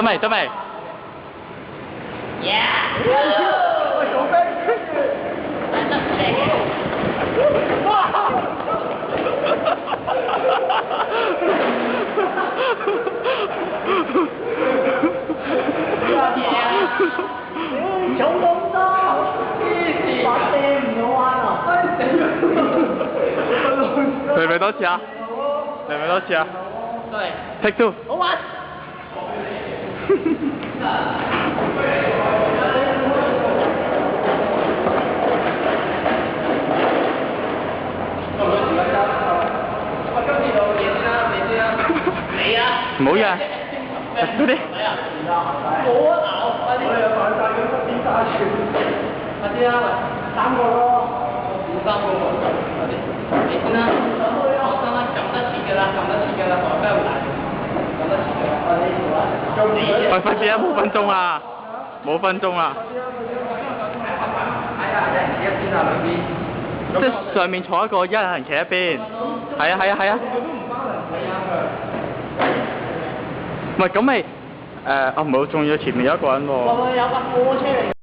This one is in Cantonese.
得未？得未？重咁多，發射唔到彎啊！嚟唔嚟多次啊？嚟唔嚟多次啊？對 Take two。好玩。你啊！唔好呀，嗰啲。冇啊！快啲！我有買晒嗰個邊揸住。快啲啊！喂，3個咯。3個喎。快啲！你先啦。放心啦，撳得切㗎啦，撳得切㗎啦，我梗係會大。撳得切㗎啦，我呢條啊。喂，快啲啊！冇分鐘啦，冇分鐘啦。係啊，一人企一邊啊，兩邊。即係上面坐一個，一人企一邊。係啊係啊係啊。唔係咁咪哦唔係，仲要前面有一個人喎。有架貨車嚟。